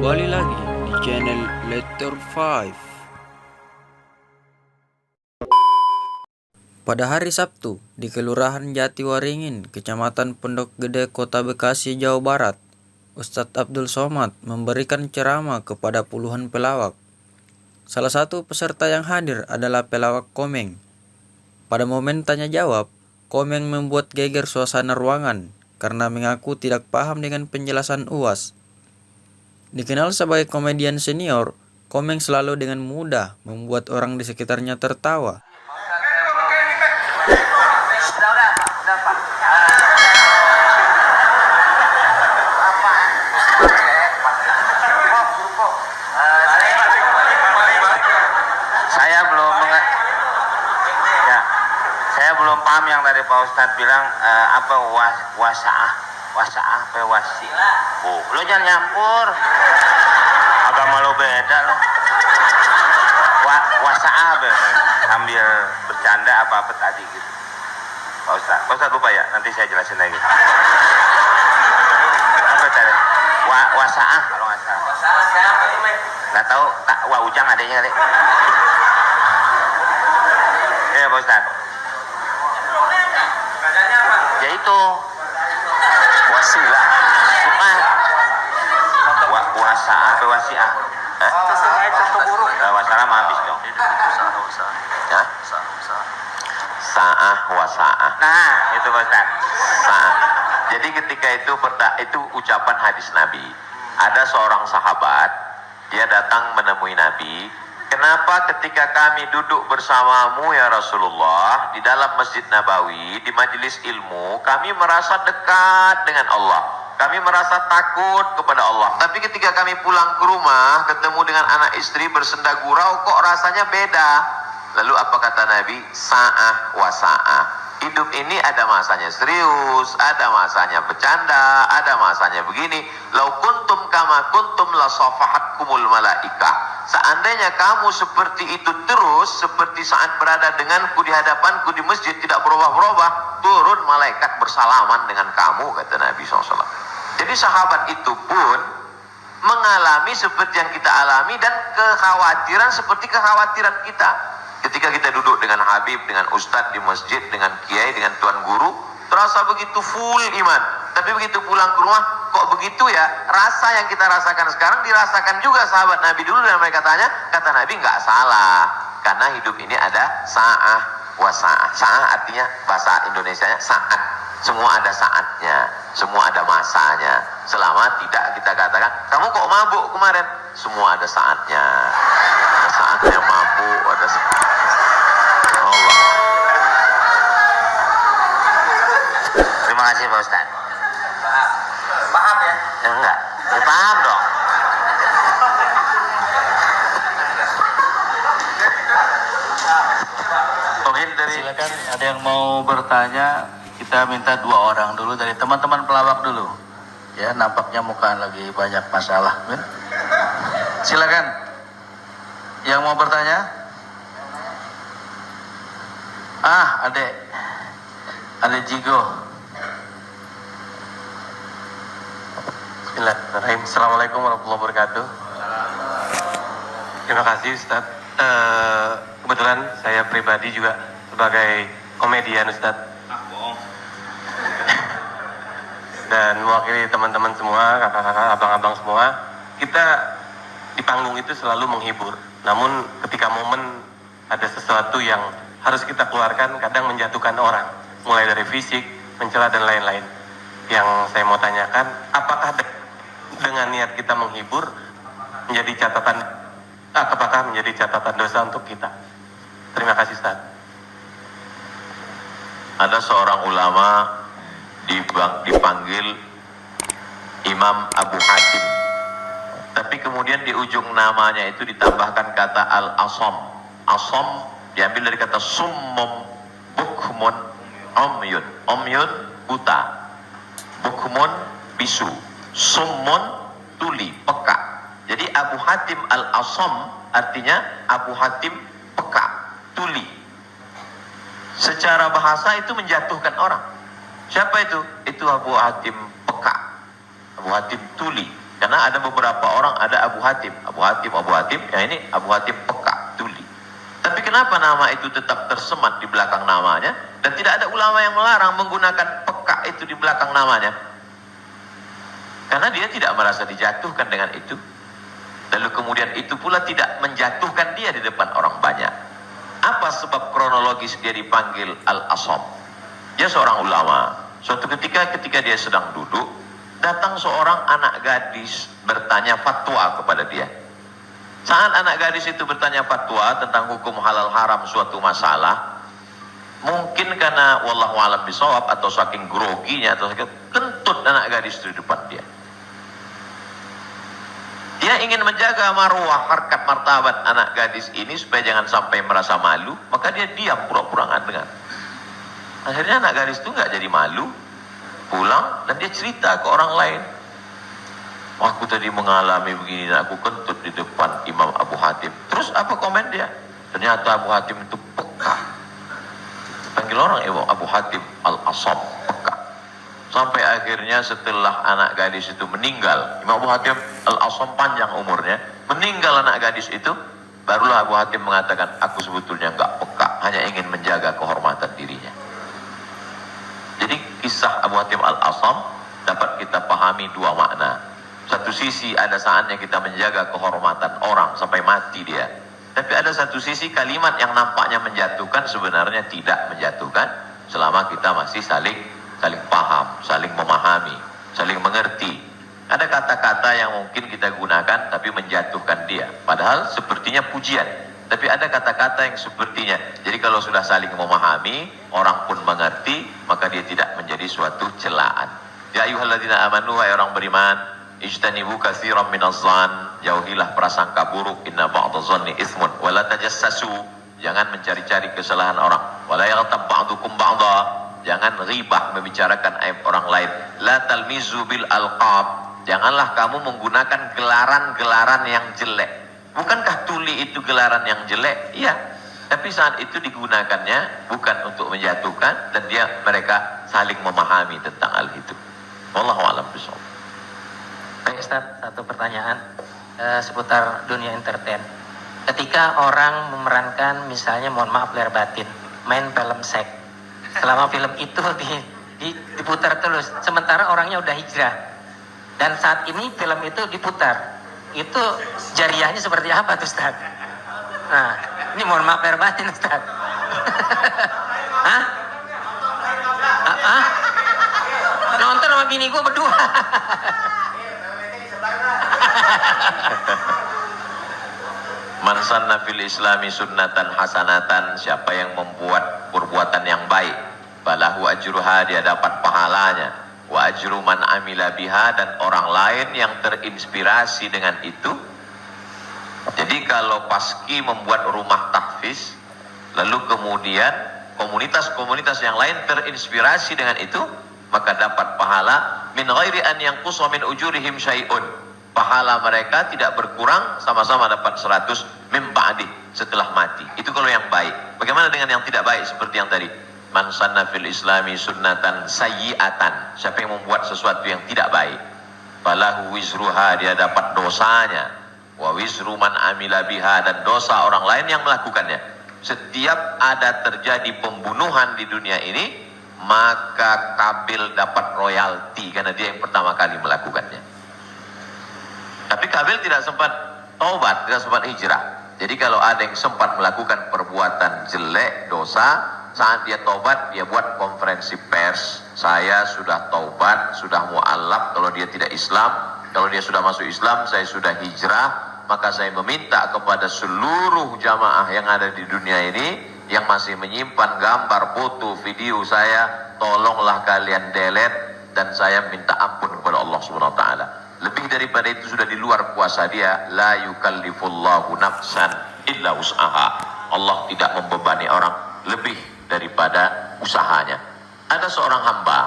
Kembali lagi di channel Letter 5. Pada hari Sabtu, di Kelurahan Jatiwaringin, Kecamatan Pondok Gede, Kota Bekasi, Jawa Barat, Ustadz Abdul Somad memberikan ceramah kepada puluhan pelawak. Salah satu peserta yang hadir adalah pelawak Komeng. Pada momen tanya jawab, Komeng membuat geger suasana ruangan karena mengaku tidak paham dengan penjelasan UAS. Dikenal sebagai komedian senior, Komeng selalu dengan mudah membuat orang di sekitarnya tertawa. Saya belum paham yang tadi Pak Ustadz bilang apa wasaah pewasi. Lo jangan nyampur. Agama lo beda lo. Wasaah sambil bercanda apa tadi gitu. Pak Ustadz lupa ya, nanti saya jelasin lagi. Apa tadi? Wasaah kalau nggak salah. Wasaah siapa ini? Nggak tahu. Wah Ujang adanya kali. Ya Pak Ustadz. Ya itu wasilah bukan wasaah pewasiah. Wasalah mah habis dong. Saah wasaah. Nah itu Pak Ustaz. Saah. Jadi ketika itu ucapan hadis Nabi. Ada seorang sahabat, dia datang menemui Nabi. Kenapa ketika kami duduk bersamamu ya Rasulullah di dalam Masjid Nabawi, di majelis ilmu, kami merasa dekat dengan Allah. Kami merasa takut kepada Allah. Tapi ketika kami pulang ke rumah, ketemu dengan anak istri bersenda gurau, kok rasanya beda. Lalu apa kata Nabi? Sa'ah wa sa'ah. Hidup ini ada masanya serius, ada masanya bercanda, ada masanya begini. Lau kuntum kama kuntum la safahatkumul malaikah. Seandainya kamu seperti itu terus, seperti saat berada denganku di hadapanku di masjid, tidak berubah-berubah, turun malaikat bersalaman dengan kamu, kata Nabi SAW. Jadi sahabat itu pun mengalami seperti yang kita alami dan kekhawatiran seperti kekhawatiran kita. Ketika kita duduk dengan Habib, dengan Ustadz di masjid, dengan Kiai, dengan Tuan Guru, terasa begitu full iman. Tapi begitu pulang ke rumah, kok begitu ya? Rasa yang kita rasakan sekarang dirasakan juga sahabat Nabi dulu, dan mereka tanya, kata Nabi nggak salah. Karena hidup ini ada sa'ah wa sa'ah. Sa'ah artinya bahasa Indonesianya saat. Semua ada saatnya, semua ada masanya. Selama tidak kita katakan, kamu kok mabuk kemarin? Semua ada saatnya. Ada saatnya mabuk, ada Allah. Terima kasih Pak Ustaz. Paham ya? Ya enggak. Ya, paham dong. Silakan, ada yang mau bertanya? Kita minta 2 orang dulu dari teman-teman pelawak dulu. Ya, nampaknya muka lagi banyak masalah. Silakan. Yang mau bertanya? Adek Jigo. Bismillahirrahmanirrahim. Assalamualaikum warahmatullahi wabarakatuh. Terima kasih Ustadz. Kebetulan saya pribadi juga sebagai komedian Ustadz. Dan mewakili teman-teman semua, kakak-kakak, abang-abang semua, kita di panggung itu selalu menghibur. Namun ketika momen ada sesuatu yang harus kita keluarkan, kadang menjatuhkan orang, mulai dari fisik, mencela dan lain-lain. Yang saya mau tanyakan, apakah dengan niat kita menghibur menjadi catatan, apakah menjadi catatan dosa untuk kita? Terima kasih Ustaz. Ada seorang ulama dipanggil Imam Abu Hatim, tapi kemudian di ujung namanya itu ditambahkan kata al-asom. Asom diambil dari kata summum bukmun omyun. Omyun buta, bukmun bisu, summun tuli, peka. Jadi Abu Hatim al-asom artinya Abu Hatim peka, tuli. Secara bahasa itu menjatuhkan orang. Siapa itu? Itu Abu Hatim peka, Abu Hatim tuli. Karena ada beberapa orang, ada Abu Hatim, yang ini Abu Hatim peka, tuli. Tapi kenapa nama itu tetap tersemat di belakang namanya, dan tidak ada ulama yang melarang menggunakan peka itu di belakang namanya? Karena dia tidak merasa dijatuhkan dengan itu. Lalu kemudian itu pula tidak menjatuhkan dia di depan orang banyak. Apa sebab kronologis dia dipanggil Al-Asam? Dia seorang ulama. Suatu ketika dia sedang duduk, datang seorang anak gadis bertanya fatwa kepada dia. Saat anak gadis itu bertanya fatwa tentang hukum halal haram suatu masalah, mungkin karena wallahu a'lam bishawab atau saking groginya atau saking kentut anak gadis itu di depan dia. Dia ingin menjaga marwah, harkat martabat anak gadis ini supaya jangan sampai merasa malu, maka dia diam pura-pura nggak dengar. Akhirnya anak gadis itu nggak jadi malu, pulang dan dia cerita ke orang lain. Aku tadi mengalami begini dan aku kentut di depan Imam Abu Hatim. Terus apa komen dia? Ternyata Abu Hatim itu peka. Panggil orang Imam Abu Hatim Al-Asam, peka. Sampai akhirnya setelah anak gadis itu meninggal, Imam Abu Hatim Al-Asam panjang umurnya, meninggal anak gadis itu, barulah Abu Hatim mengatakan, aku sebetulnya nggak peka, hanya ingin menjaga kehormatan dirinya. Jadi kisah Abu Hatim Al-Asam dapat kita pahami dua makna. Satu sisi ada saatnya kita menjaga kehormatan orang sampai mati dia. Tapi ada satu sisi kalimat yang nampaknya menjatuhkan sebenarnya tidak menjatuhkan selama kita masih saling paham, saling memahami, saling mengerti. Ada kata-kata yang mungkin kita gunakan tapi menjatuhkan dia. Padahal sepertinya pujian. Tapi ada kata-kata yang sepertinya. Jadi kalau sudah saling memahami, orang pun mengerti, maka dia tidak menjadi suatu celaan. Ya ayyuhalladzina amanu, hai orang beriman, ijtanibu katsiran minadh-dhann, jauhilah prasangka buruk, inna ba'dadh-dhanni itsmun, wala tajassasu, jangan mencari-cari kesalahan orang, wala yaghtab ba'dukum ba'dha, jangan ghibah membicarakan aib orang lain, la talmizu bil alqab, janganlah kamu menggunakan gelaran-gelaran yang jelek. Bukankah tuli itu gelaran yang jelek? Iya. Tapi saat itu digunakannya bukan untuk menjatuhkan, dan mereka saling memahami tentang hal itu. Wallahu a'lam bishawab. Baik Ustaz, satu pertanyaan seputar dunia entertain. Ketika orang memerankan misalnya, mohon maaf lahir batin, main film seks, selama film itu diputar terus, sementara orangnya udah hijrah, dan saat ini film itu diputar, itu jariahnya seperti apa tuh Ustaz? Nah, ini mohon maaf lahir batin Ustaz. Hah? Nonton sama bini gue berdua. Man sanna fil islami sunnatan hasanatan, siapa yang membuat perbuatan yang baik, falahu ajruha, dia dapat pahalanya, wa ajru man amila biha, dan orang lain yang terinspirasi dengan itu. Jadi kalau Paski membuat rumah tahfiz, lalu kemudian komunitas-komunitas yang lain terinspirasi dengan itu, maka dapat pahala min ghairi an yanqusa min ujurihim syai'un. Pahala mereka tidak berkurang, sama-sama dapat 100 min ba'di, setelah mati. Itu kalau yang baik. Bagaimana dengan yang tidak baik seperti yang tadi? Man sanna fil islami sunnatan sayyi'atan, siapa yang membuat sesuatu yang tidak baik, falahu wizruha, dia dapat dosanya, wa wizru man amila biha, dan dosa orang lain yang melakukannya. Setiap ada terjadi pembunuhan di dunia ini, maka Kabil dapat royalti karena dia yang pertama kali melakukannya. Tapi Kabil tidak sempat taubat, tidak sempat hijrah. Jadi kalau ada yang sempat melakukan perbuatan jelek, dosa, saat dia taubat, dia buat konferensi pers, saya sudah taubat, sudah mu'allaf kalau dia tidak Islam. Kalau dia sudah masuk Islam, saya sudah hijrah, maka saya meminta kepada seluruh jamaah yang ada di dunia ini yang masih menyimpan gambar, foto, video saya, tolonglah kalian delete, dan saya minta ampun kepada Allah Subhanahu wa taala. Lebih daripada itu sudah di luar kuasa dia. La yukallifullahu nafsan illa wus'aha. Allah tidak membebani orang lebih daripada usahanya. Ada seorang hamba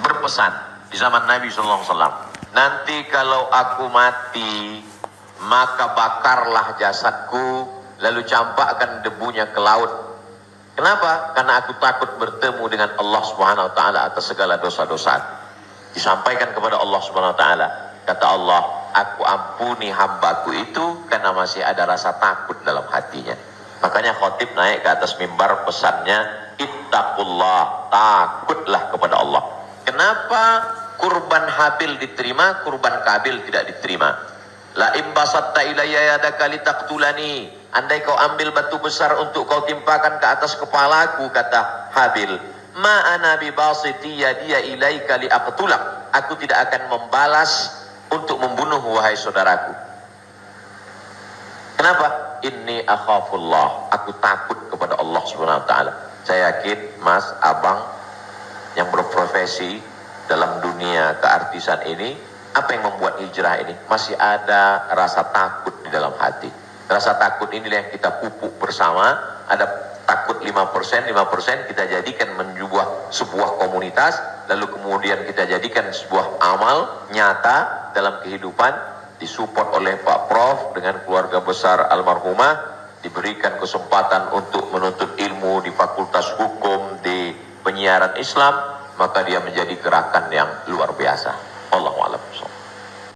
berpesan di zaman Nabi SAW, nanti kalau aku mati, maka bakarlah jasadku, lalu campakkan debunya ke laut. Kenapa? Karena aku takut bertemu dengan Allah Subhanahu wa taala atas segala dosa-dosa. Disampaikan kepada Allah Subhanahu wa taala, Kata Allah, aku ampuni hambaku itu karena masih ada rasa takut dalam hatinya. Makanya khotib naik ke atas mimbar, pesannya ittaqullah, takutlah kepada Allah. Kenapa kurban Habil diterima, kurban Kabil tidak diterima? La imbasatta ilayya yadaka litaqtulani, andai kau ambil batu besar untuk kau timpakan ke atas kepalaku, kata Habil, ma ana bibasiti yadiya ilaika liaqtulak, aku tidak akan membalas untuk membunuh wahai saudaraku. Kenapa? Inni akhafullah, aku takut kepada Allah Subhanahu wa taala. Saya yakin Mas, Abang yang berprofesi dalam dunia keartisan ini, apa yang membuat hijrah ini? Masih ada rasa takut di dalam hati. Rasa takut inilah yang kita pupuk bersama. Ada takut 5%, 5% kita jadikan menjadi sebuah komunitas, lalu kemudian kita jadikan sebuah amal nyata dalam kehidupan, disupport oleh Pak Prof dengan keluarga besar almarhumah, diberikan kesempatan untuk menuntut ilmu di Fakultas Hukum, di penyiaran Islam, maka dia menjadi gerakan yang luar biasa. Allahu a'lam.